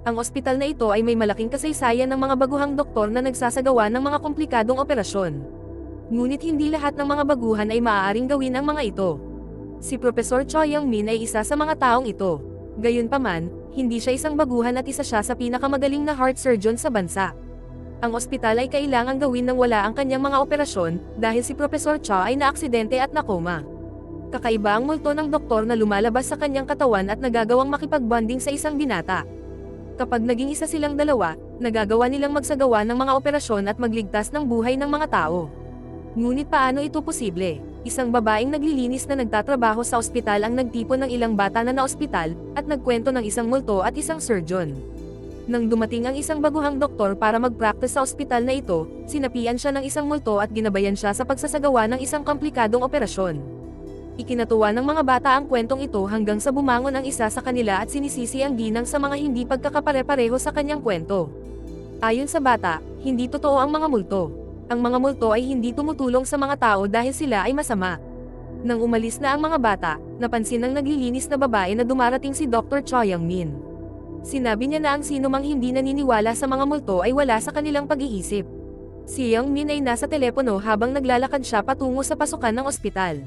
Ang ospital na ito ay may malaking kasaysayan ng mga baguhang doktor na nagsasagawa ng mga komplikadong operasyon. Ngunit hindi lahat ng mga baguhan ay maaaring gawin ang mga ito. Si Professor Cho Young-min ay isa sa mga taong ito. Gayunpaman, hindi siya isang baguhan at isa siya sa pinakamagaling na heart surgeon sa bansa. Ang ospital ay kailangang gawin nang wala ang kanyang mga operasyon dahil si Professor Cho ay naaksidente at nakoma. Kakaiba ang multo ng doktor na lumalabas sa kanyang katawan at nagagawang makipag-bonding sa isang binata. Kapag naging isa silang dalawa, nagagawa nilang magsagawa ng mga operasyon at magligtas ng buhay ng mga tao. Ngunit paano ito posible? Isang babaeng naglilinis na nagtatrabaho sa ospital ang nagtipon ng ilang bata na naospital at nagkwento ng isang multo at isang surgeon. Nang dumating ang isang baguhang doktor para mag-practice sa ospital na ito, sinapian siya ng isang multo at ginabayan siya sa pagsasagawa ng isang komplikadong operasyon. Ikinatuwa ng mga bata ang kwentong ito hanggang sa bumangon ang isa sa kanila at sinisisi ang ginang sa mga hindi pagkakapare-pareho sa kanyang kwento. Ayon sa bata, hindi totoo ang mga multo. Ang mga multo ay hindi tumutulong sa mga tao dahil sila ay masama. Nang umalis na ang mga bata, napansin ng naglilinis na babae na dumarating si Dr. Cho Young-min. Sinabi niya na ang sinumang hindi naniniwala sa mga multo ay wala sa kanilang pag-iisip. Si Young-min ay nasa telepono habang naglalakad siya patungo sa pasukan ng ospital.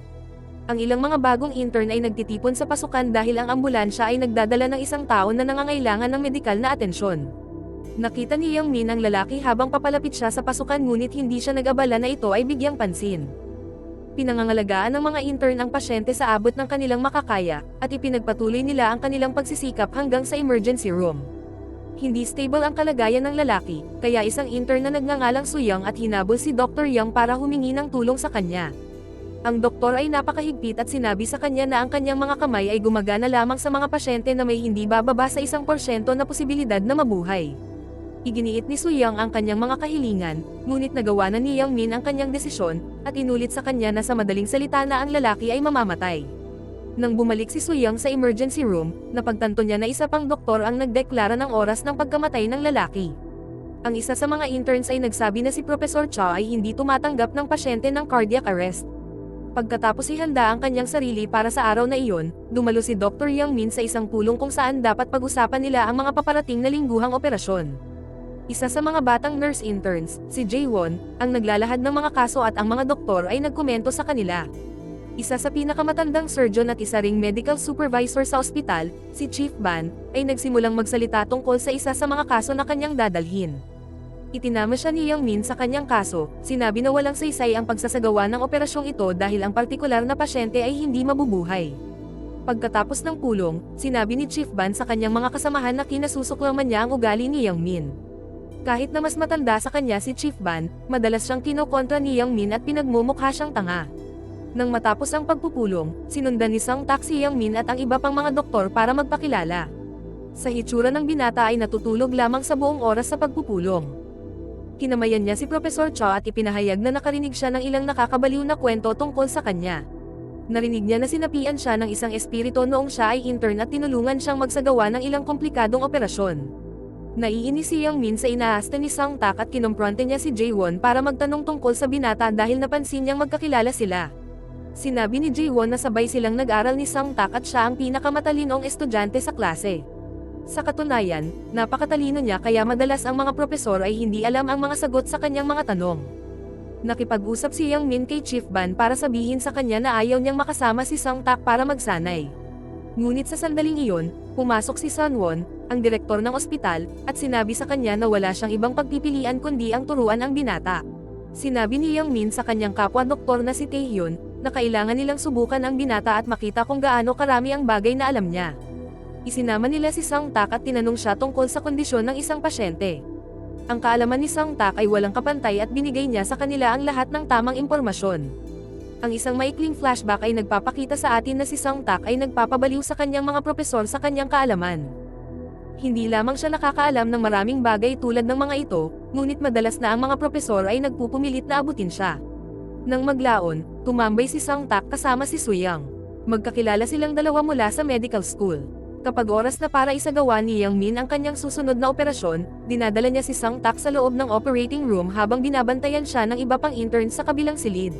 Ang ilang mga bagong intern ay nagtitipon sa pasukan dahil ang ambulansya ay nagdadala ng isang tao na nangangailangan ng medikal na atensyon. Nakita ni Young-min ang lalaki habang papalapit siya sa pasukan ngunit hindi siya nag-abala na ito ay bigyang pansin. Pinangangalagaan ng mga intern ang pasyente sa abot ng kanilang makakaya, at ipinagpatuloy nila ang kanilang pagsisikap hanggang sa emergency room. Hindi stable ang kalagayan ng lalaki, kaya isang intern na nagngangalang Su Young at hinabol si Dr. Young para humingi ng tulong sa kanya. Ang doktor ay napakahigpit at sinabi sa kanya na ang kanyang mga kamay ay gumagana lamang sa mga pasyente na may hindi bababa sa 1% na posibilidad na mabuhay. Iginiit ni Su Young ang kanyang mga kahilingan, ngunit nagawa na ni Young-min ang kanyang desisyon, at inulit sa kanya na sa madaling salita na ang lalaki ay mamamatay. Nang bumalik si Su Young sa emergency room, napagtanto niya na isa pang doktor ang nagdeklara ng oras ng pagkamatay ng lalaki. Ang isa sa mga interns ay nagsabi na si Professor Cho ay hindi tumatanggap ng pasyente ng cardiac arrest. Pagkatapos ihanda ang kanyang sarili para sa araw na iyon, dumalo si Dr. Young-min sa isang pulong kung saan dapat pag-usapan nila ang mga paparating na lingguhang operasyon. Isa sa mga batang nurse interns, si Jae-won, ang naglalahad ng mga kaso at ang mga doktor ay nagkomento sa kanila. Isa sa pinakamatandang surgeon at isa ring medical supervisor sa ospital, si Chief Ban, ay nagsimulang magsalita tungkol sa isa sa mga kaso na kanyang dadalhin. Itinama siya ni Young-min sa kanyang kaso, sinabi na walang saysay ang pagsasagawa ng operasyong ito dahil ang partikular na pasyente ay hindi mabubuhay. Pagkatapos ng pulong, sinabi ni Chief Ban sa kanyang mga kasamahan na kinasusuklaman niya ang ugali ni Young-min. Kahit na mas matanda sa kanya si Chief Ban, madalas siyang kinokontra ni Young-min at pinagmumukha siyang tanga. Nang matapos ang pagpupulong, sinundan ni Sung Tak si Young-min at ang iba pang mga doktor para magpakilala. Sa hitsura ng binata ay natutulog lamang sa buong oras sa pagpupulong. Kinamayan niya si Professor Cho at ipinahayag na nakarinig siya ng ilang nakakabaliw na kwento tungkol sa kanya. Narinig niya na sinapian siya ng isang espiritu noong siya ay intern at tinulungan siyang magsagawa ng ilang komplikadong operasyon. Naiinis si Young-min sa inaasta ni Sung Tak at kinompronte niya si Jae-won para magtanong tungkol sa binata dahil napansin niyang magkakilala sila. Sinabi ni Jae-won na sabay silang nag-aral ni Sung Tak at siya ang pinakamatalinong estudyante sa klase. Sa katunayan, napakatalino niya kaya madalas ang mga propesor ay hindi alam ang mga sagot sa kanyang mga tanong. Nakipag-usap si Young-min kay Chief Ban para sabihin sa kanya na ayaw niyang makasama si Sung Tak para magsanay. Ngunit sa sandaling iyon, pumasok si Sun-won, ang direktor ng ospital, at sinabi sa kanya na wala siyang ibang pagpipilian kundi ang turuan ang binata. Sinabi ni Young-min sa kanyang kapwa-doktor na si Taehyun, na kailangan nilang subukan ang binata at makita kung gaano karami ang bagay na alam niya. Isinama nila si Sung Tak at tinanong siya tungkol sa kondisyon ng isang pasyente. Ang kaalaman ni Sung Tak ay walang kapantay at binigay niya sa kanila ang lahat ng tamang impormasyon. Ang isang maikling flashback ay nagpapakita sa atin na si Sung Tak ay nagpapabaliw sa kanyang mga propesor sa kanyang kaalaman. Hindi lamang siya nakakaalam ng maraming bagay tulad ng mga ito, ngunit madalas na ang mga propesor ay nagpupumilit na abutin siya. Nang maglaon, tumambay si Sung Tak kasama si Su Young. Magkakilala silang dalawa mula sa medical school. Kapag oras na para isagawa ni Young-min ang kanyang susunod na operasyon, dinadala niya si Sung Tak sa loob ng operating room habang binabantayan siya ng iba pang interns sa kabilang silid.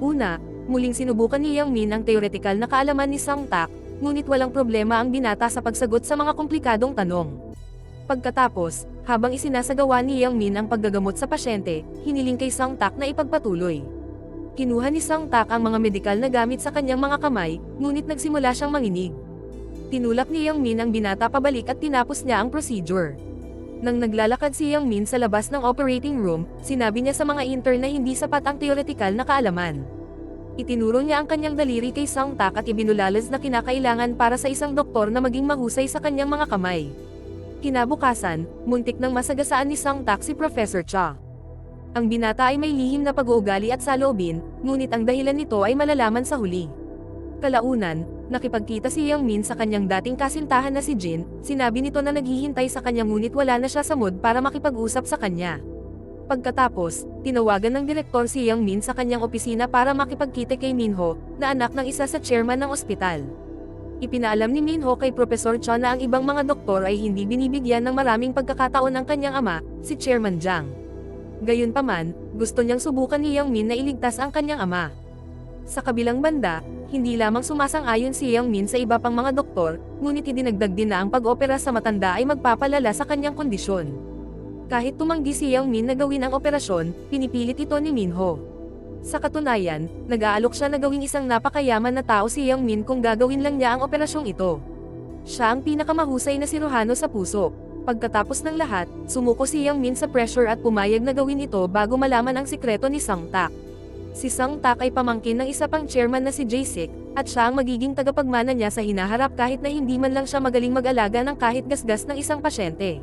Una, muling sinubukan ni Young-min ang theoretical na kaalaman ni Sung Tak, ngunit walang problema ang binata sa pagsagot sa mga komplikadong tanong. Pagkatapos, habang isinasagawa ni Yang Min ang paggagamot sa pasyente, hiniling kay Sang Tak na ipagpatuloy. Kinuha ni Sang Tak ang mga medikal na gamit sa kanyang mga kamay, ngunit nagsimula siyang manginig. Tinulak ni Yang Min ang binata pabalik at tinapos niya ang procedure. Nang naglalakad si Yang Min sa labas ng operating room, sinabi niya sa mga intern na hindi sapat ang theoretical na kaalaman. Itinuro niya ang kanyang daliri kay Sang Tak at ibinulalas na kinakailangan para sa isang doktor na maging mahusay sa kanyang mga kamay. Kinabukasan, muntik nang masagasaan ni Sang Tak si Professor Cha. Ang binata ay may lihim na pag-uugali at saloobin, ngunit ang dahilan nito ay malalaman sa huli. Kalaunan, nakipagkita si Yang Min sa kanyang dating kasintahan na si Jin, sinabi nito na naghihintay sa kanya ngunit wala na siya sa mood para makipag-usap sa kanya. Pagkatapos, tinawagan ng direktor si Yang Min sa kanyang opisina para makipagkita kay Minho, na anak ng isa sa chairman ng ospital. Ipinaalam ni Minho kay Professor Cha na ang ibang mga doktor ay hindi binibigyan ng maraming pagkakataon ng kanyang ama, si Chairman Jiang. Gayunpaman, gusto niyang subukan ni Yang Min na iligtas ang kanyang ama. Sa kabilang banda, hindi lamang sumasang-ayon si Yang Min sa iba pang mga doktor, ngunit idinagdag din na ang pag-opera sa matanda ay magpapalala sa kanyang kondisyon. Kahit tumanggi si Yang Min na gawin ang operasyon, pinipilit ito ni Minho. Sa katunayan, nag-aalok siya na gawing isang napakayaman na tao si Yang Min kung gagawin lang niya ang operasyong ito. Siya ang pinakamahusay na siruhano sa puso. Pagkatapos ng lahat, sumuko si Yang Min sa pressure at pumayag na gawin ito bago malaman ang sikreto ni Sang Tak. Si Sang Tak ay pamangkin ng isa pang chairman na si Jae-sik, at siya ang magiging tagapagmana niya sa hinaharap kahit na hindi man lang siya magaling mag-alaga ng kahit gasgas ng isang pasyente.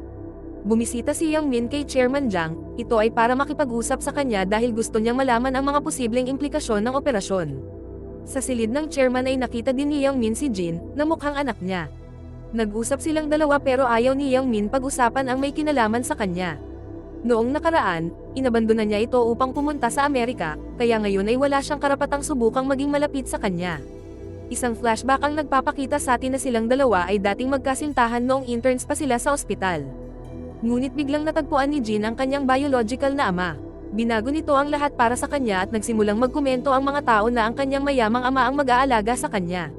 Bumisita si Yang Min kay Chairman Jiang, ito ay para makipag-usap sa kanya dahil gusto niyang malaman ang mga posibleng implikasyon ng operasyon. Sa silid ng chairman ay nakita din ni Yang Min si Jin, na mukhang anak niya. Nag-usap silang dalawa pero ayaw ni Yang Min pag-usapan ang may kinalaman sa kanya. Noong nakaraan, inabandona niya ito upang pumunta sa Amerika, kaya ngayon ay wala siyang karapatang subukang maging malapit sa kanya. Isang flashback ang nagpapakita sa atin na silang dalawa ay dating magkasintahan noong interns pa sila sa ospital. Ngunit biglang natagpuan ni Jin ang kanyang biological na ama. Binago nito ang lahat para sa kanya at nagsimulang magkomento ang mga tao na ang kanyang mayamang ama ang mag-aalaga sa kanya.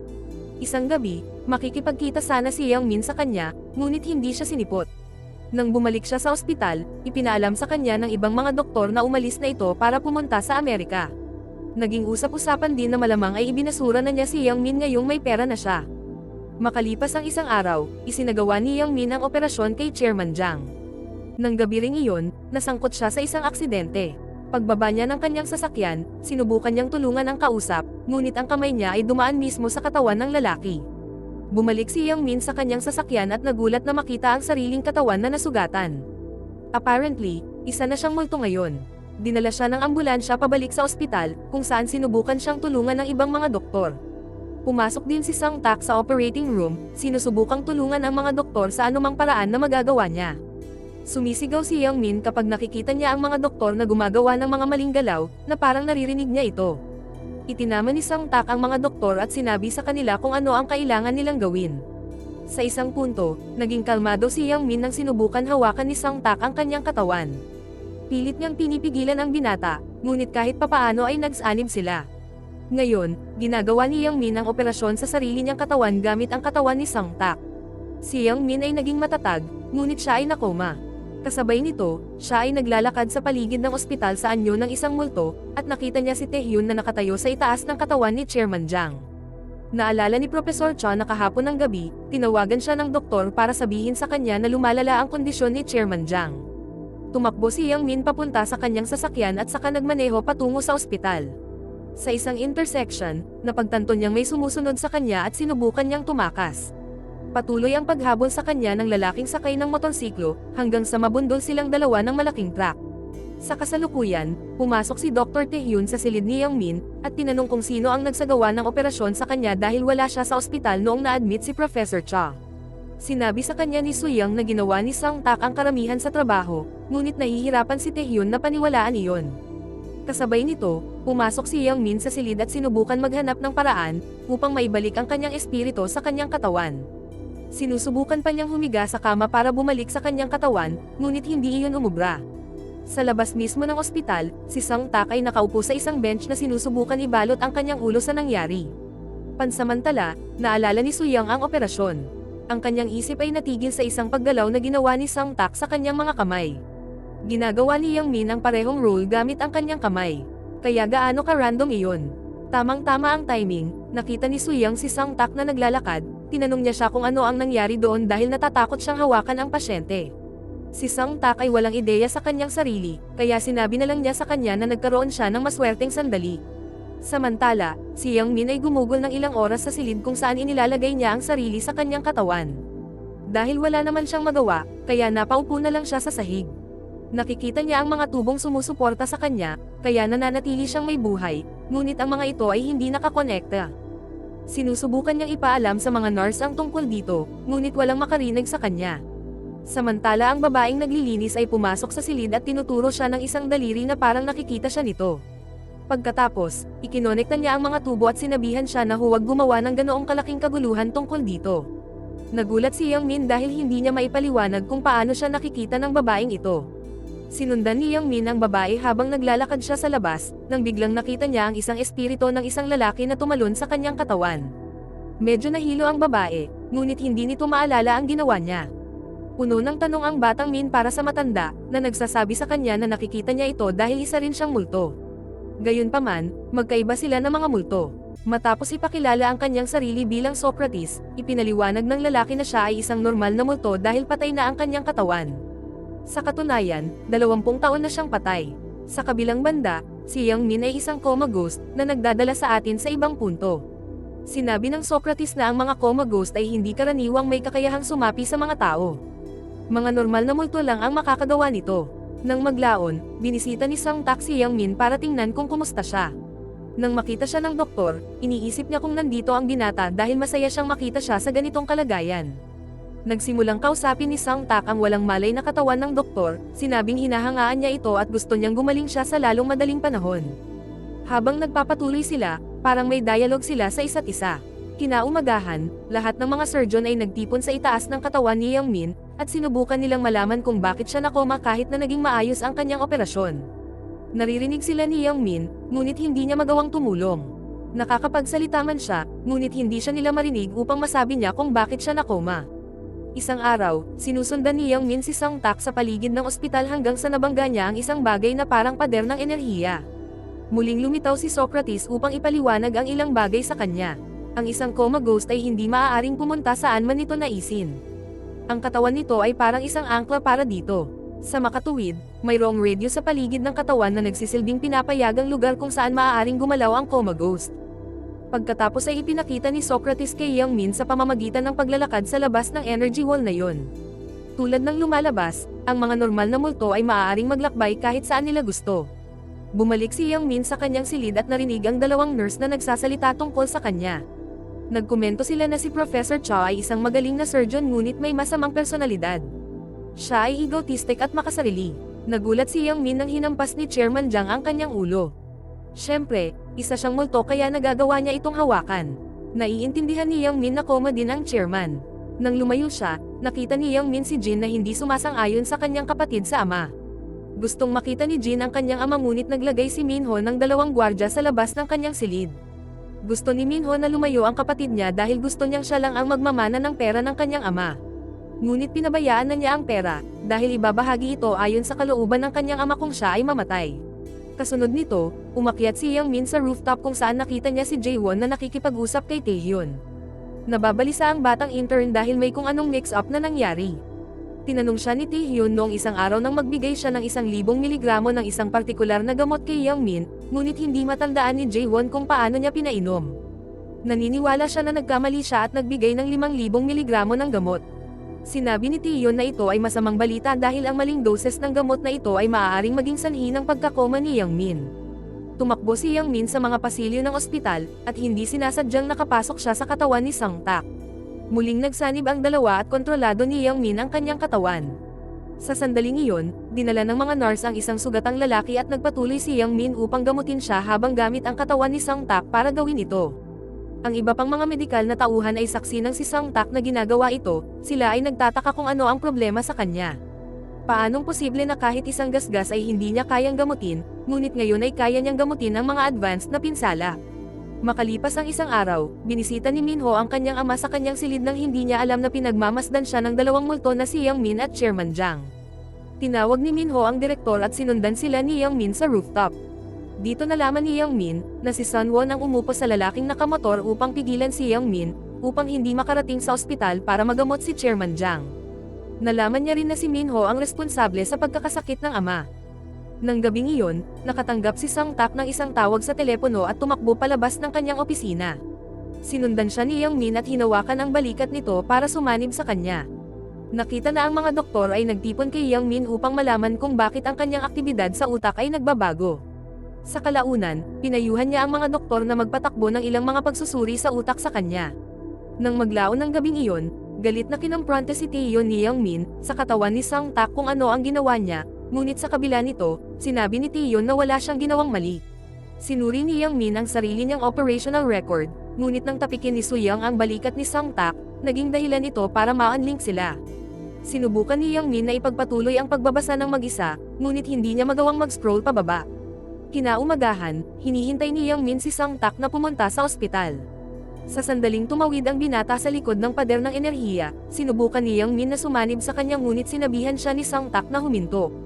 Isang gabi, makikipagkita sana si Yang Min sa kanya, ngunit hindi siya sinipot. Nang bumalik siya sa ospital, ipinaalam sa kanya ng ibang mga doktor na umalis na ito para pumunta sa Amerika. Naging usap-usapan din na malamang ay ibinasura na niya si Yang Min ngayong may pera na siya. Makalipas ang isang araw, isinagawa ni Yang Min ang operasyon kay Chairman Jiang. Nang gabi ring iyon, nasangkot siya sa isang aksidente. Pagbaba niya ng kanyang sasakyan, sinubukan niyang tulungan ang kausap, ngunit ang kamay niya ay dumaan mismo sa katawan ng lalaki. Bumalik si Yang Min sa kanyang sasakyan at nagulat na makita ang sariling katawan na nasugatan. Apparently, isa na siyang multo ngayon. Dinala siya ng ambulansya pabalik sa ospital, kung saan sinubukan siyang tulungan ng ibang mga doktor. Pumasok din si Sang Tak sa operating room, sinusubukang tulungan ang mga doktor sa anumang paraan na magagawa niya. Sumisigaw si Yang Min kapag nakikita niya ang mga doktor na gumagawa ng mga maling galaw, na parang naririnig niya ito. Itinama ni Sang Tak ang mga doktor at sinabi sa kanila kung ano ang kailangan nilang gawin. Sa isang punto, naging kalmado si Yang Min nang sinubukan hawakan ni Sang Tak ang kanyang katawan. Pilit niyang pinipigilan ang binata, ngunit kahit papaano ay nagsanib sila. Ngayon, ginagawa ni Yang Min ang operasyon sa sarili niyang katawan gamit ang katawan ni Sang Tak. Si Yang Min ay naging matatag, ngunit siya ay nakoma. Kasabay nito, siya ay naglalakad sa paligid ng ospital sa anyo ng isang multo, at nakita niya si Taehyun na nakatayo sa itaas ng katawan ni Chairman Jiang. Naalala ni Professor Cha na kahapon ng gabi, tinawagan siya ng doktor para sabihin sa kanya na lumalala ang kondisyon ni Chairman Jiang. Tumakbo si Yang Min papunta sa kanyang sasakyan at saka nagmaneho patungo sa ospital. Sa isang intersection, napagtanto niyang may sumusunod sa kanya at sinubukan niyang tumakas. Patuloy ang paghabol sa kanya ng lalaking sakay ng motorsiklo, hanggang sa mabundol silang dalawa ng malaking truck. Sa kasalukuyan, pumasok si Dr. Taehyun sa silid ni Yang Min, at tinanong kung sino ang nagsagawa ng operasyon sa kanya dahil wala siya sa ospital noong na-admit si Professor Cha. Sinabi sa kanya ni Suyang na ginawa ni Sang Tak ang karamihan sa trabaho, ngunit nahihirapan si Taehyun na paniwalaan iyon. Kasabay nito, pumasok si Yang Min sa silid at sinubukan maghanap ng paraan, upang maibalik ang kanyang espiritu sa kanyang katawan. Sinusubukan pa niyang humiga sa kama para bumalik sa kanyang katawan, ngunit hindi iyon umubra. Sa labas mismo ng ospital, si Sang Tak ay nakaupo sa isang bench na sinusubukan ibalot ang kanyang ulo sa nangyari. Pansamantala, naalala ni Suyang ang operasyon. Ang kanyang isip ay natigil sa isang paggalaw na ginawa ni Sang Tak sa kanyang mga kamay. Ginagawa ni Yang Min ang parehong role gamit ang kanyang kamay. Kaya gaano ka-random iyon? Tamang-tama ang timing, nakita ni Suyang si Sang Tak na naglalakad, tinanong niya siya kung ano ang nangyari doon dahil natatakot siyang hawakan ang pasyente. Si Sang Tak ay walang ideya sa kanyang sarili, kaya sinabi na lang niya sa kanya na nagkaroon siya ng maswerteng sandali. Samantala, si Yang Min ay gumugol ng ilang oras sa silid kung saan inilalagay niya ang sarili sa kanyang katawan. Dahil wala naman siyang magawa, kaya napaupo na lang siya sa sahig. Nakikita niya ang mga tubong sumusuporta sa kanya, kaya nananatili siyang may buhay, ngunit ang mga ito ay hindi nakakonekta. Sinusubukan niyang ipaalam sa mga nurse ang tungkol dito, ngunit walang makarinig sa kanya. Samantala ang babaeng naglilinis ay pumasok sa silid at tinuturo siya ng isang daliri na parang nakikita siya nito. Pagkatapos, ikinonekta niya ang mga tubo at sinabihan siya na huwag gumawa ng ganoong kalaking kaguluhan tungkol dito. Nagulat si Yang Min dahil hindi niya maipaliwanag kung paano siya nakikita ng babaeng ito. Sinundan ni Yang Min ang babae habang naglalakad siya sa labas, nang biglang nakita niya ang isang espiritu ng isang lalaki na tumalon sa kanyang katawan. Medyo nahilo ang babae, ngunit hindi nito maalala ang ginawa niya. Puno ng tanong ang batang Min para sa matanda, na nagsasabi sa kanya na nakikita niya ito dahil isa rin siyang multo. Gayunpaman, magkaiba sila ng mga multo. Matapos ipakilala ang kanyang sarili bilang Socrates, ipinaliwanag ng lalaki na siya ay isang normal na multo dahil patay na ang kanyang katawan. Sa katunayan, 20 taon na siyang patay. Sa kabilang banda, si Yang Min ay isang coma ghost na nagdadala sa atin sa ibang punto. Sinabi ng Socrates na ang mga coma ghost ay hindi karaniwang may kakayahang sumapi sa mga tao. Mga normal na multo lang ang makakagawa nito. Nang maglaon, binisita ni Sang Tak si Yang Min para tingnan kung kumusta siya. Nang makita siya ng doktor, iniisip niya kung nandito ang binata dahil masaya siyang makita siya sa ganitong kalagayan. Nagsimulang kausapin ni Sang Tak ang walang malay na katawan ng doktor, sinabing hinahangaan niya ito at gusto niyang gumaling siya sa lalong madaling panahon. Habang nagpapatuloy sila, parang may dialogue sila sa isa't isa. Kinaumagahan, lahat ng mga surgeon ay nagtipon sa itaas ng katawan ni Yang Min, at sinubukan nilang malaman kung bakit siya nakoma kahit na naging maayos ang kanyang operasyon. Naririnig sila ni Yang Min, ngunit hindi niya magawang tumulong. Nakakapagsalita man siya, ngunit hindi siya nila marinig upang masabi niya kung bakit siya nakoma. Isang araw, sinusundan ni Yang Min si Sang Tak sa paligid ng ospital hanggang sa nabangga niya ang isang bagay na parang pader ng enerhiya. Muling lumitaw si Socrates upang ipaliwanag ang ilang bagay sa kanya. Ang isang coma ghost ay hindi maaaring pumunta saan man ito naisin. Ang katawan nito ay parang isang angkla para dito. Sa makatuwid, mayroong radio sa paligid ng katawan na nagsisilbing pinapayagang lugar kung saan maaaring gumalaw ang coma ghost. Pagkatapos ay ipinakita ni Socrates kay Yang Min sa pamamagitan ng paglalakad sa labas ng energy wall na yon. Tulad ng lumalabas, ang mga normal na multo ay maaaring maglakbay kahit saan nila gusto. Bumalik si Yang Min sa kanyang silid at narinig ang dalawang nurse na nagsasalita tungkol sa kanya. Nagkomento sila na si Professor Chow ay isang magaling na surgeon ngunit may masamang personalidad. Siya ay egotistic at makasarili. Nagulat si Yang Min nang hinampas ni Chairman Jiang ang kanyang ulo. Siyempre, isa siyang multo kaya nagagawa niya itong hawakan. Naiintindihan ni Yang Min na coma din ang chairman. Nang lumayo siya, nakita ni Yang Min si Jin na hindi sumasang-ayon sa kanyang kapatid sa ama. Gustong makita ni Jin ang kanyang ama ngunit naglagay si Minho ng 2 gwardya sa labas ng kanyang silid. Gusto ni Minho na lumayo ang kapatid niya dahil gusto niyang siya lang ang magmamana ng pera ng kanyang ama. Ngunit pinabayaan na niya ang pera, dahil ibabahagi ito ayon sa kalooban ng kanyang ama kung siya ay mamatay. Kasunod nito, umakyat si Yang Min sa rooftop kung saan nakita niya si Jaewon na nakikipag-usap kay Taehyun. Nababalisa ang batang intern dahil may kung anong mix-up na nangyari. Tinanong siya ni Taehyun noong isang araw nang magbigay siya ng 1,000 miligramo ng isang partikular na gamot kay Yang Min, ngunit hindi matandaan ni Jaewon kung paano niya pinainom. Naniniwala siya na nagkamali siya at nagbigay ng 5,000 miligramo ng gamot. Sinabi ni Taehyun na ito ay masamang balita dahil ang maling doses ng gamot na ito ay maaaring maging sanhi ng pagkakoma ni Yang Min. Tumakbo si Yang Min sa mga pasilyo ng ospital, at hindi sinasadyang nakapasok siya sa katawan ni Sang Tak. Muling nagsanib ang dalawa at kontrolado ni Yang Min ang kanyang katawan. Sa sandaling iyon, dinala ng mga nurse ang isang sugatang lalaki at nagpatuloy si Yang Min upang gamutin siya habang gamit ang katawan ni Sang Tak para gawin ito. Ang iba pang mga medikal na tauhan ay saksi ng si Sang Tak na ginagawa ito, sila ay nagtataka kung ano ang problema sa kanya. Paanong posible na kahit isang gasgas ay hindi niya kayang gamutin, ngunit ngayon ay kaya niyang gamutin ang mga advanced na pinsala? Makalipas ang isang araw, binisita ni Minho ang kanyang ama sa kanyang silid nang hindi niya alam na pinagmamasdan siya ng dalawang multo na si Yang Min at Chairman Jiang. Tinawag ni Minho ang direktor at sinundan sila ni Yang Min sa rooftop. Dito nalaman ni Yang Min na si Sun Won ang umupo sa lalaking nakamotor upang pigilan si Yang Min upang hindi makarating sa ospital para magamot si Chairman Jiang. Nalaman niya rin na si Minho ang responsable sa pagkakasakit ng ama. Nang gabing iyon, nakatanggap si Sang Tak ng isang tawag sa telepono at tumakbo palabas ng kanyang opisina. Sinundan siya ni Yang Min at hinawakan ang balikat nito para sumanib sa kanya. Nakita na ang mga doktor ay nagtipon kay Yang Min upang malaman kung bakit ang kanyang aktibidad sa utak ay nagbabago. Sa kalaunan, pinayuhan niya ang mga doktor na magpatakbo ng ilang mga pagsusuri sa utak sa kanya. Nang maglaon ng gabing iyon, galit na kinompronte si Taeyeon ni Yang Min sa katawan ni Sang Tak kung ano ang ginawa niya. Ngunit sa kabila nito, sinabi ni Taeyeon na wala siyang ginawang mali. Sinuri ni Yang Min ang sarili niyang operational record, ngunit nang tapikin ni Su Yang ang balikat ni Sang Tak, naging dahilan ito para ma-unlink sila. Sinubukan ni Yang Min na ipagpatuloy ang pagbabasa ng mag-isa, ngunit hindi niya magawang mag-scroll pababa. Kinaumagahan, hinihintay ni Yang Min si Sang Tak na pumunta sa ospital. Sa sandaling tumawid ang binata sa likod ng pader ng enerhiya, sinubukan ni Yang Min na sumanib sa kanya ngunit sinabihan siya ni Sang Tak na huminto.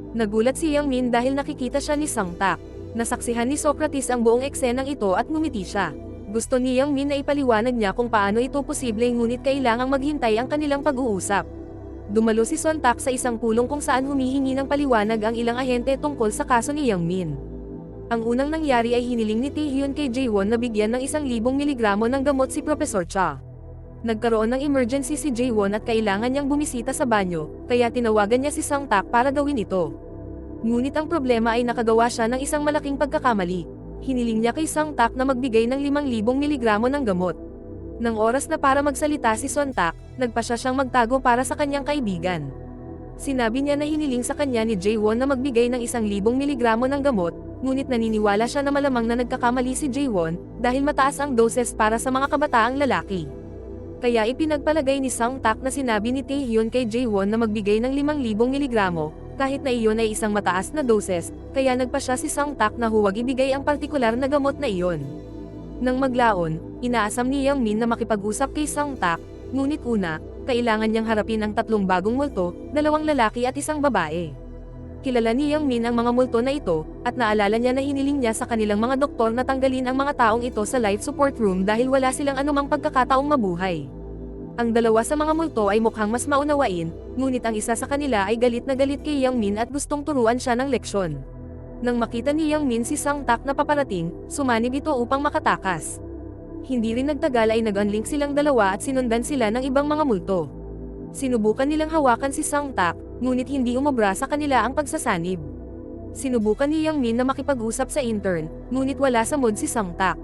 Nagulat si Yang Min dahil nakikita siya ni Sang Tak. Nasaksihan ni Socrates ang buong eksenang ito at ngumiti siya. Gusto ni Yang Min na ipaliwanag niya kung paano ito posible ngunit kailangang maghintay ang kanilang pag-uusap. Dumalo si Son Tak sa isang pulong kung saan humihingi ng paliwanag ang ilang ahente tungkol sa kaso ni Yang Min. Ang unang nangyari ay hiniling ni Taehyun kay Jaewon na bigyan ng 1,000 miligramo ng gamot si Professor Cha. Nagkaroon ng emergency si Jaewon at kailangan niyang bumisita sa banyo, kaya tinawagan niya si Sang Tak para gawin ito. Ngunit ang problema ay nakagawa siya ng isang malaking pagkakamali. Hiniling niya kay Sang Tak na magbigay ng 5,000 miligramo ng gamot. Nang oras na para magsalita si Son Tak, nagpasya siyang magtago para sa kanyang kaibigan. Sinabi niya na hiniling sa kanya ni Jaewon na magbigay ng 1,000 miligramo ng gamot, ngunit naniniwala siya na malamang na nagkakamali si Jaewon dahil mataas ang doses para sa mga kabataang lalaki. Kaya ipinagpalagay ni Sang Tak na sinabi ni Taehyun kay Jaewon na magbigay ng 5,000 miligramo, kahit na iyon ay isang mataas na doses, kaya nagpasya si Sang Tak na huwag ibigay ang partikular na gamot na iyon. Nang maglaon, inaasam ni Yang Min na makipag-usap kay Sang Tak, ngunit una, kailangan niyang harapin ang 3 bagong multo, 2 lalaki at 1 babae. Kilala ni Yang Min ang mga multo na ito, at naalala niya na hiniling niya sa kanilang mga doktor na tanggalin ang mga taong ito sa life support room dahil wala silang anumang pagkakataong mabuhay. Ang 2 sa mga multo ay mukhang mas maunawain, ngunit ang isa sa kanila ay galit na galit kay Yang Min at gustong turuan siya ng leksyon. Nang makita ni Yang Min si Sang Tak na paparating, sumanib ito upang makatakas. Hindi rin nagtagal ay nag-unlink silang 2 at sinundan sila ng ibang mga multo. Sinubukan nilang hawakan si Sang Tak, ngunit hindi umobra sa kanila ang pagsasanib. Sinubukan ni Yang Min na makipag-usap sa intern, ngunit wala sa mood si Sang Tak.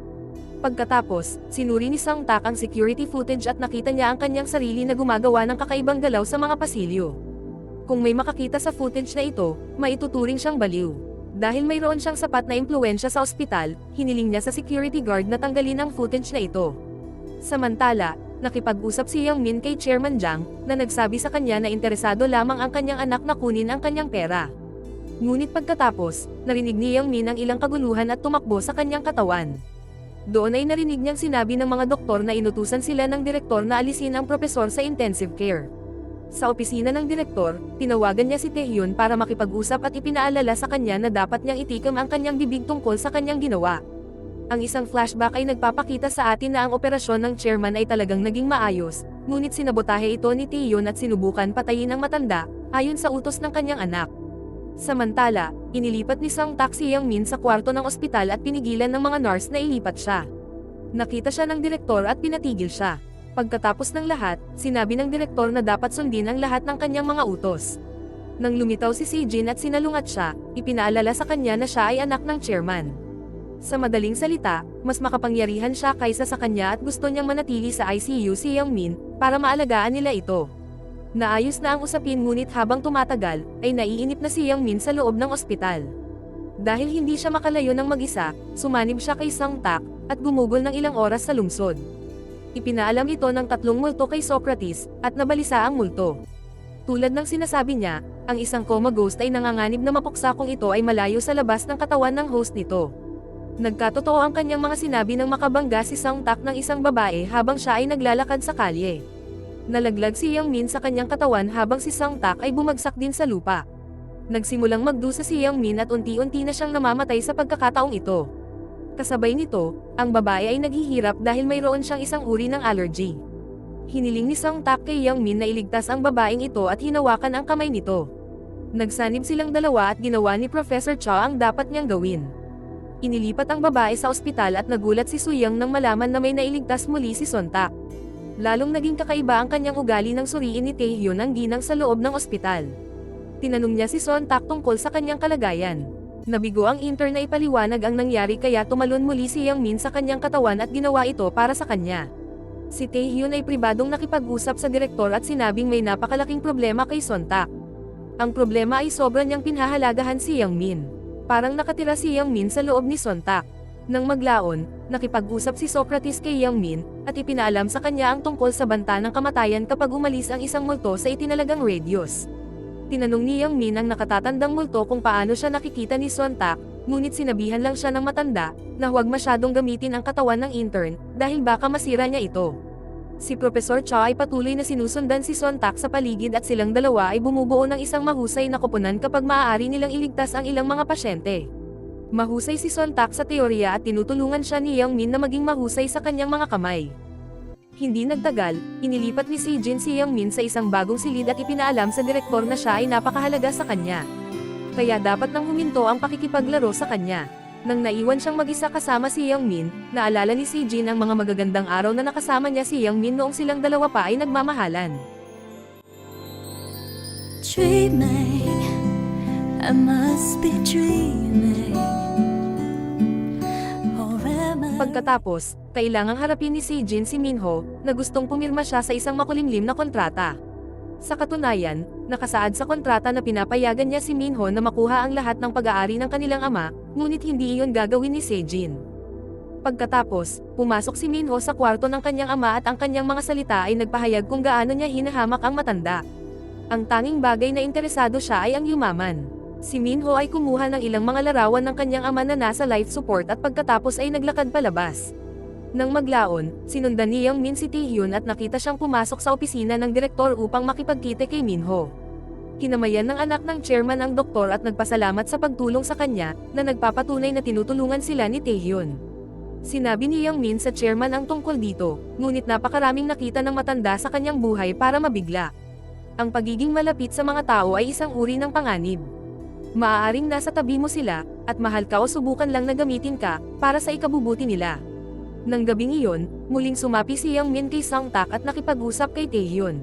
Pagkatapos, sinuri ni Sang Tak ang security footage at nakita niya ang kanyang sarili na gumagawa ng kakaibang galaw sa mga pasilyo. Kung may makakita sa footage na ito, maituturing siyang baliw. Dahil mayroon siyang sapat na impluwensya sa ospital, hiniling niya sa security guard na tanggalin ang footage na ito. Samantala, nakipag-usap si Yang Min kay Chairman Jiang, na nagsabi sa kanya na interesado lamang ang kanyang anak na kunin ang kanyang pera. Ngunit pagkatapos, narinig ni Yang Min ang ilang kaguluhan at tumakbo sa kanyang katawan. Doon ay narinig niyang sinabi ng mga doktor na inutusan sila ng direktor na alisin ang propesor sa intensive care. Sa opisina ng direktor, tinawagan niya si Taehyun para makipag-usap at ipinaalala sa kanya na dapat niyang itikim ang kanyang bibig tungkol sa kanyang ginawa. Ang isang flashback ay nagpapakita sa atin na ang operasyon ng chairman ay talagang naging maayos, ngunit sinabotahe ito ni Taehyun at sinubukan patayin ang matanda, ayon sa utos ng kanyang anak. Samantala, inilipat ni Sang Tak si Yang Min sa kwarto ng ospital at pinigilan ng mga nurse na ilipat siya. Nakita siya ng direktor at pinatigil siya. Pagkatapos ng lahat, sinabi ng direktor na dapat sundin ang lahat ng kanyang mga utos. Nang lumitaw si Sejin at sinalungat siya, ipinaalala sa kanya na siya ay anak ng chairman. Sa madaling salita, mas makapangyarihan siya kaysa sa kanya at gusto niyang manatili sa ICU si Yang Min, para maalagaan nila ito. Naayos na ang usapin ngunit habang tumatagal, ay naiinip na si Yang Min sa loob ng ospital. Dahil hindi siya makalayo ng mag-isa, sumanib siya kay Sang Tak, at gumugol ng ilang oras sa lungsod. Ipinaalam ito ng 3 multo kay Socrates, at nabalisa ang multo. Tulad ng sinasabi niya, ang isang coma ghost ay nanganganib na mapuksa kung ito ay malayo sa labas ng katawan ng host nito. Nagkatotoo ang kanyang mga sinabi nang makabangga si Song Tak ng isang babae habang siya ay naglalakad sa kalye. Nalaglag si Yang Min sa kanyang katawan habang si Song Tak ay bumagsak din sa lupa. Nagsimulang magdusa si Yang Min at unti-unti na siyang namamatay sa pagkakataong ito. Kasabay nito, ang babae ay naghihirap dahil mayroon siyang isang uri ng allergy. Hiniling ni Song Tak kay Yang Min na iligtas ang babaeng ito at hinawakan ang kamay nito. Nagsanib silang dalawa at ginawa ni Professor Cha ang dapat niyang gawin. Inilipat ang babae sa ospital at nagulat si Suyang nang malaman na may nailigtas muli si Son Tak. Lalong naging kakaiba ang kanyang ugali nang suriin ni Taehyun ang ginang sa loob ng ospital. Tinanong niya si Son Tak tungkol sa kanyang kalagayan. Nabigo ang intern na ipaliwanag ang nangyari kaya tumalon muli si Yang Min sa kanyang katawan at ginawa ito para sa kanya. Si Taehyun ay pribadong nakipag-usap sa direktor at sinabing may napakalaking problema kay Son Tak. Ang problema ay sobra niyang pinahalagahan si Yang Min. Parang nakatira si Yang Min sa loob ni Son Tak. Nang maglaon, nakipag-usap si Socrates kay Yang Min, at ipinaalam sa kanya ang tungkol sa banta ng kamatayan kapag umalis ang isang multo sa itinalagang radius. Tinanong ni Yang Min ang nakatatandang multo kung paano siya nakikita ni Son Tak, ngunit sinabihan lang siya ng matanda, na huwag masyadong gamitin ang katawan ng intern, dahil baka masira niya ito. Si Professor Cha ay patuloy na sinusundan si Son Tak sa paligid at silang dalawa ay bumubuo ng isang mahusay na koponan kapag maaari nilang iligtas ang ilang mga pasyente. Mahusay si Son Tak sa teorya at tinutulungan siya ni Yang Min na maging mahusay sa kanyang mga kamay. Hindi nagtagal, inilipat ni si Jin si Yang Min sa isang bagong silid at ipinaalam sa direktor na siya ay napakahalaga sa kanya. Kaya dapat nang huminto ang pakikipaglaro sa kanya. Nang naiwan siyang mag-isa kasama si Yang Min, naalala ni si Jin ang mga magagandang araw na nakasama niya si Yang Min noong silang dalawa pa ay nagmamahalan. Dreaming, I must be dreaming. Or am I? Pagkatapos, kailangang harapin ni si Jin si Minho, na gustong pumirma siya sa isang makulimlim na kontrata. Sa katunayan, nakasaad sa kontrata na pinapayagan niya si Minho na makuha ang lahat ng pag-aari ng kanilang ama, ngunit hindi iyon gagawin ni Sejin. Pagkatapos, pumasok si Minho sa kwarto ng kanyang ama at ang kanyang mga salita ay nagpahayag kung gaano niya hinahamak ang matanda. Ang tanging bagay na interesado siya ay ang yumaman. Si Minho ay kumuha ng ilang mga larawan ng kanyang ama na nasa life support at pagkatapos ay naglakad palabas. Nang maglaon, sinundan ni Yang Min si Taehyun at nakita siyang pumasok sa opisina ng direktor upang makipagkita kay Minho. Kinamayan ng anak ng chairman ang doktor at nagpasalamat sa pagtulong sa kanya, na nagpapatunay na tinutulungan sila ni Taehyun. Sinabi ni Yang Min sa chairman ang tungkol dito, ngunit napakaraming nakita ng matanda sa kanyang buhay para mabigla. Ang pagiging malapit sa mga tao ay isang uri ng panganib. Maaaring nasa tabi mo sila, at mahal ka o subukan lang na gamitin ka, para sa ikabubuti nila. Nang gabing iyon, muling sumapi si Yang Min kay Song Tak at nakipag-usap kay Taehyun.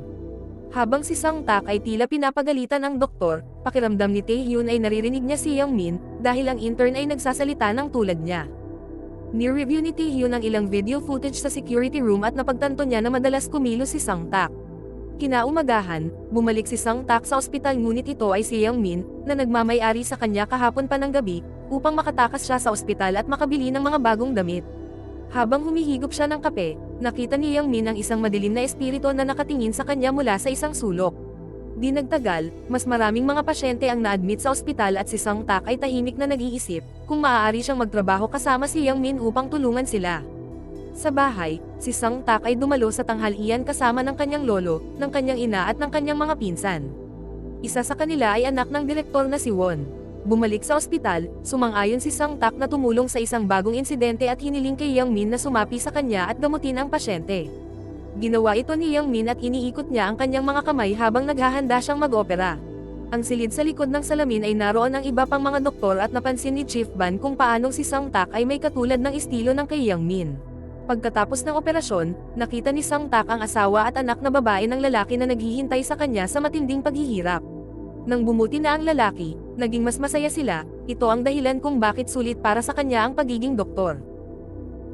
Habang si Song Tak ay tila pinapagalitan ng doktor, pakiramdam ni Taehyun ay naririnig niya si Yang Min, dahil ang intern ay nagsasalita ng tulad niya. Ni-review ni Taehyun ang ilang video footage sa security room at napagtanto niya na madalas kumilos si Song Tak. Kinaumagahan, bumalik si Song Tak sa ospital ngunit ito ay si Yang Min, na nagmamay-ari sa kanya kahapon pa ng gabi, upang makatakas siya sa ospital at makabili ng mga bagong damit. Habang humihigop siya ng kape, nakita ni Yang Min ang isang madilim na espiritu na nakatingin sa kanya mula sa isang sulok. Di nagtagal, mas maraming mga pasyente ang na-admit sa ospital at si Song Tak ay tahimik na nag-iisip kung maaari siyang magtrabaho kasama si Yang Min upang tulungan sila. Sa bahay, si Song Tak ay dumalo sa tanghalian kasama ng kanyang lolo, ng kanyang ina at ng kanyang mga pinsan. Isa sa kanila ay anak ng direktor na si Won. Bumalik sa ospital, sumang-ayon si Song Tak na tumulong sa isang bagong insidente at hiniling kay Yang Min na sumapi sa kanya at gamutin ang pasyente. Ginawa ito ni Yang Min at iniikot niya ang kanyang mga kamay habang naghahanda siyang mag-opera. Ang silid sa likod ng salamin ay naroon ang iba pang mga doktor at napansin ni Chief Ban kung paanong si Song Tak ay may katulad ng estilo ng kay Yang Min. Pagkatapos ng operasyon, nakita ni Song Tak ang asawa at anak na babae ng lalaki na naghihintay sa kanya sa matinding paghihirap. Nang bumuti na ang lalaki, naging mas masaya sila, ito ang dahilan kung bakit sulit para sa kanya ang pagiging doktor.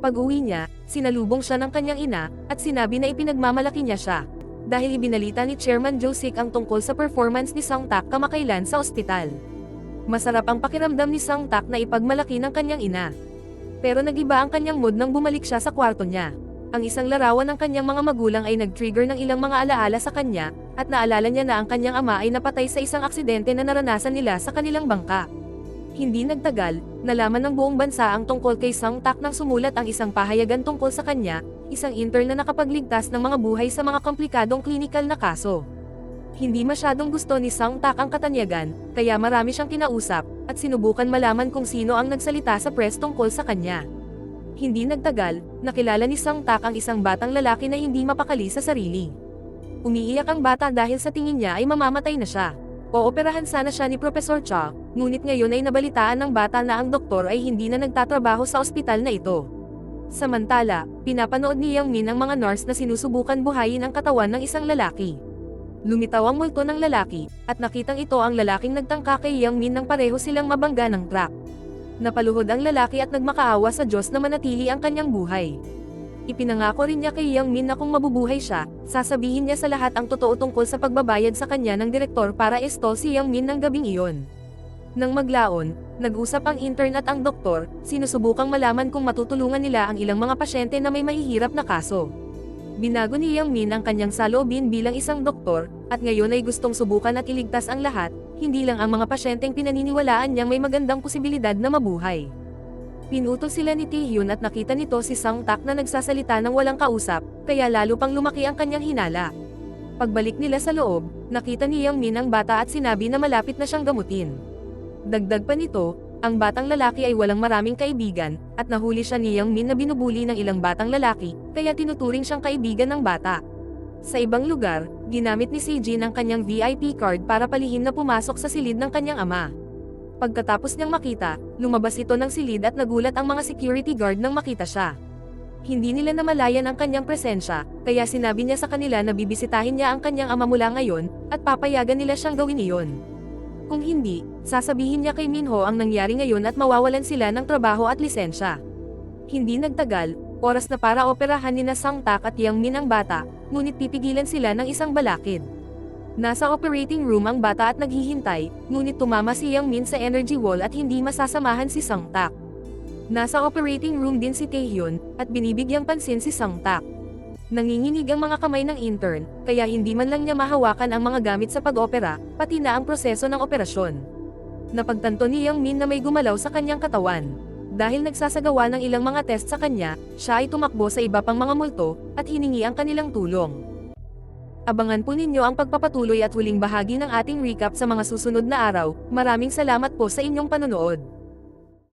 Pag-uwi niya, sinalubong siya ng kanyang ina, at sinabi na ipinagmamalaki niya siya. Dahil ibinalita ni Chairman Josik ang tungkol sa performance ni Song Tak kamakailan sa ospital. Masarap ang pakiramdam ni Song Tak na ipagmalaki ng kanyang ina. Pero nagiba ang kanyang mood nang bumalik siya sa kwarto niya. Ang isang larawan ng kanyang mga magulang ay nag-trigger ng ilang mga alaala sa kanya, at naalala niya na ang kanyang ama ay napatay sa isang aksidente na naranasan nila sa kanilang bangka. Hindi nagtagal, nalaman ng buong bansa ang tungkol kay Sung Tak nang sumulat ang isang pahayagan tungkol sa kanya, isang intern na nakapagligtas ng mga buhay sa mga komplikadong klinikal na kaso. Hindi masyadong gusto ni Sung Tak ang katanyagan, kaya marami siyang kinausap, at sinubukan malaman kung sino ang nagsalita sa press tungkol sa kanya. Hindi nagtagal, nakilala ni Sung Tak ang isang batang lalaki na hindi mapakali sa sarili. Umiiyak ang bata dahil sa tingin niya ay mamamatay na siya. Ooperahan sana siya ni Professor Cha, ngunit ngayon ay nabalitaan ng bata na ang doktor ay hindi na nagtatrabaho sa ospital na ito. Samantala, pinapanood ni Yang Min ang mga nurse na sinusubukan buhayin ang katawan ng isang lalaki. Lumitaw ang multo ng lalaki, at nakitang ito ang lalaking nagtangka kay Yang Min nang pareho silang mabangga ng truck. Napaluhod ang lalaki at nagmakaawa sa Diyos na manatili ang kanyang buhay. Ipinangako rin niya kay Yang Min na kung mabubuhay siya, sasabihin niya sa lahat ang totoo tungkol sa pagbabayad sa kanya ng direktor para estol si Yang Min ng gabing iyon. Nang maglaon, nag-usap ang intern at ang doktor, sinusubukang malaman kung matutulungan nila ang ilang mga pasyente na may mahihirap na kaso. Binago ni Yang Min ang kanyang saloobin bilang isang doktor, at ngayon ay gustong subukan at iligtas ang lahat, hindi lang ang mga pasyenteng pinaniniwalaan niyang may magandang posibilidad na mabuhay. Pinutol sila ni Taehyun at nakita nito si Sung Tak na nagsasalita ng walang kausap, kaya lalo pang lumaki ang kanyang hinala. Pagbalik nila sa loob, nakita ni Yang Min ang bata at sinabi na malapit na siyang gamutin. Dagdag pa nito, ang batang lalaki ay walang maraming kaibigan, at nahuli siya ni Yang Min na binubuli ng ilang batang lalaki, kaya tinuturing siyang kaibigan ng bata. Sa ibang lugar, ginamit ni Sejin ang kanyang VIP card para palihim na pumasok sa silid ng kanyang ama. Pagkatapos niyang makita, lumabas ito ng silid at nagulat ang mga security guard nang makita siya. Hindi nila namalayan ang kanyang presensya, kaya sinabi niya sa kanila na bibisitahin niya ang kanyang ama mula ngayon, at papayagan nila siyang gawin iyon. Kung hindi, sasabihin niya kay Minho ang nangyari ngayon at mawawalan sila ng trabaho at lisensya. Hindi nagtagal, oras na para operahan ni Sung Tak at Yang Min ang bata, ngunit pipigilan sila ng isang balakid. Nasa operating room ang bata at naghihintay, ngunit tumama si Yang Min sa energy wall at hindi masasamahan si Sung Tak. Nasa operating room din si Taehyun, at binibigyang pansin si Sung Tak. Nanginginig ang mga kamay ng intern, kaya hindi man lang niya mahawakan ang mga gamit sa pag-opera, pati na ang proseso ng operasyon. Napagtanto ni Yang Min na may gumalaw sa kanyang katawan. Dahil nagsasagawa ng ilang mga test sa kanya, siya ay tumakbo sa iba pang mga multo, at hiningi ang kanilang tulong. Abangan po ninyo ang pagpapatuloy at huling bahagi ng ating recap sa mga susunod na araw. Maraming salamat po sa inyong panonood.